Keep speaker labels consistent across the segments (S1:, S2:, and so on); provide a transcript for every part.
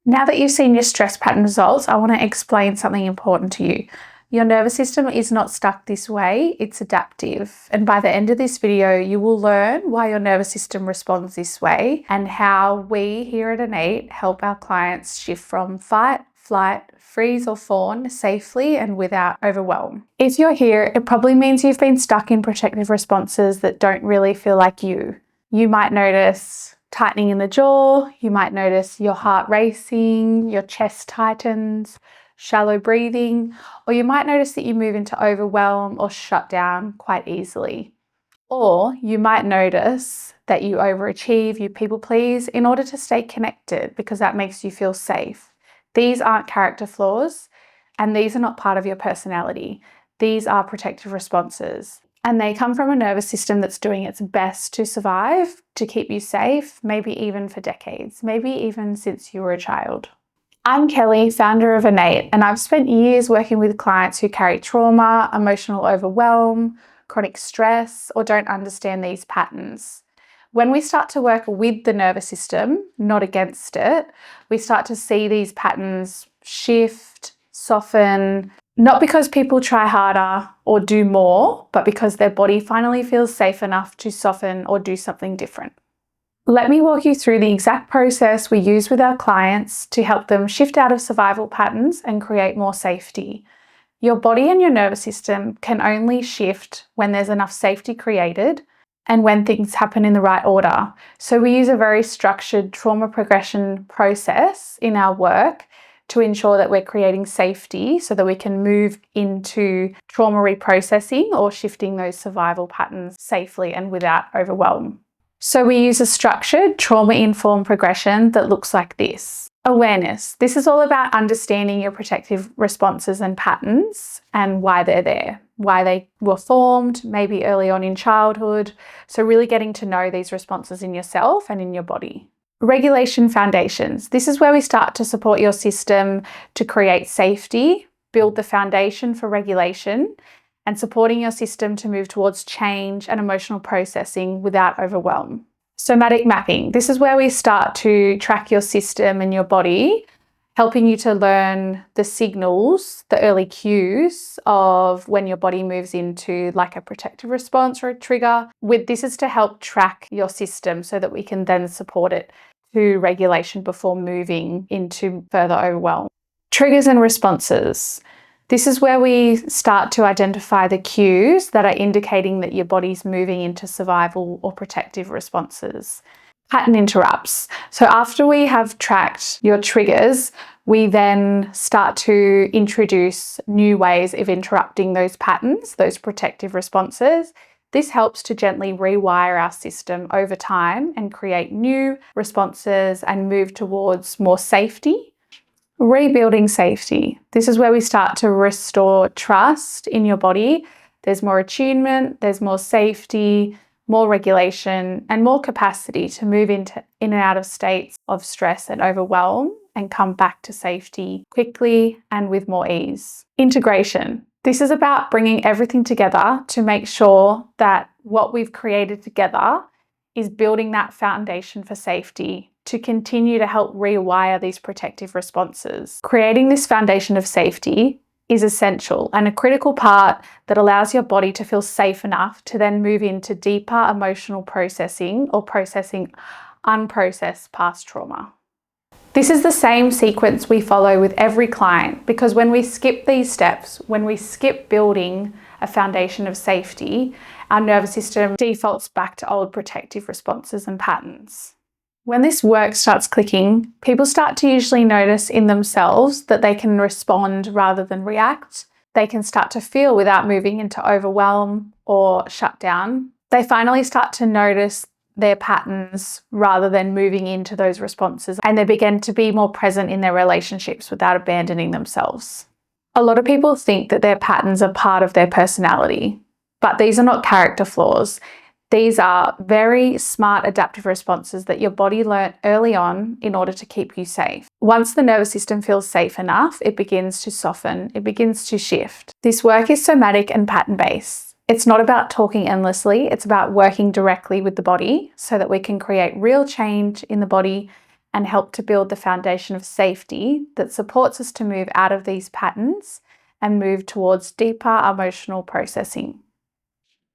S1: Now that you've seen your stress pattern results, I want to explain something important to you. Your nervous system is not stuck this way, it's adaptive. And by the end of this video, you will learn why your nervous system responds this way and how we here at Innate help our clients shift from fight, flight, freeze or fawn safely and without overwhelm. If you're here, it probably means you've been stuck in protective responses that don't really feel like you. You might notice tightening in the jaw, you might notice your heart racing, your chest tightens, shallow breathing, or you might notice that you move into overwhelm or shut down quite easily. Or you might notice that you overachieve, you people please in order to stay connected because that makes you feel safe. These aren't character flaws and these are not part of your personality. These are protective responses. And they come from a nervous system that's doing its best to survive, to keep you safe, maybe even for decades, maybe even since you were a child. I'm Kelly, founder of Innate, and I've spent years working with clients who carry trauma, emotional overwhelm, chronic stress, or don't understand these patterns. When we start to work with the nervous system, not against it, we start to see these patterns shift, soften, not because people try harder or do more, but because their body finally feels safe enough to soften or do something different. Let me walk you through the exact process we use with our clients to help them shift out of survival patterns and create more safety. Your body and your nervous system can only shift when there's enough safety created and when things happen in the right order. So we use a very structured trauma progression process in our work to ensure that we're creating safety so that we can move into trauma reprocessing or shifting those survival patterns safely and without overwhelm. So we use a structured trauma-informed progression that looks like this. Awareness. This is all about understanding your protective responses and patterns and why they're there, why they were formed, maybe early on in childhood. So really getting to know these responses in yourself and in your body. Regulation foundations. This is where we start to support your system to create safety, build the foundation for regulation, and supporting your system to move towards change and emotional processing without overwhelm. Somatic mapping. This is where we start to track your system and your body, helping you to learn the signals, the early cues of when your body moves into like a protective response or a trigger. This is to help track your system so that we can then support it to regulation before moving into further overwhelm. Triggers and responses. This is where we start to identify the cues that are indicating that your body's moving into survival or protective responses. Pattern interrupts. So after we have tracked your triggers, we then start to introduce new ways of interrupting those patterns, those protective responses. This helps to gently rewire our system over time and create new responses and move towards more safety. Rebuilding safety. This is where we start to restore trust in your body. There's more attunement, there's more safety, more regulation, and more capacity to move in and out of states of stress and overwhelm and come back to safety quickly and with more ease. Integration. This is about bringing everything together to make sure that what we've created together is building that foundation for safety to continue to help rewire these protective responses. Creating this foundation of safety is essential and a critical part that allows your body to feel safe enough to then move into deeper emotional processing or processing unprocessed past trauma. This is the same sequence we follow with every client because when we skip these steps, when we skip building a foundation of safety, our nervous system defaults back to old protective responses and patterns. When this work starts clicking, people start to usually notice in themselves that they can respond rather than react. They can start to feel without moving into overwhelm or shut down. They finally start to notice their patterns rather than moving into those responses, and they begin to be more present in their relationships without abandoning themselves. A lot of people think that their patterns are part of their personality, but these are not character flaws. These are very smart adaptive responses that your body learnt early on in order to keep you safe. Once the nervous system feels safe enough, it begins to soften, it begins to shift. This work is somatic and pattern-based. It's not about talking endlessly, it's about working directly with the body so that we can create real change in the body and help to build the foundation of safety that supports us to move out of these patterns and move towards deeper emotional processing.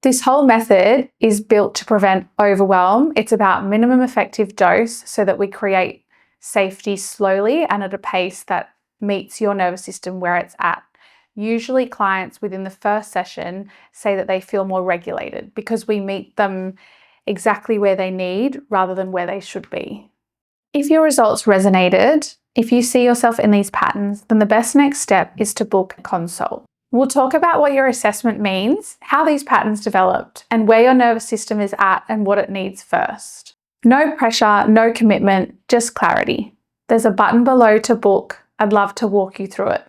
S1: This whole method is built to prevent overwhelm. It's about minimum effective dose so that we create safety slowly and at a pace that meets your nervous system where it's at. Usually clients within the first session say that they feel more regulated because we meet them exactly where they need rather than where they should be. If your results resonated, if you see yourself in these patterns, then the best next step is to book a consult. We'll talk about what your assessment means, how these patterns developed, and where your nervous system is at and what it needs first. No pressure, no commitment, just clarity. There's a button below to book. I'd love to walk you through it.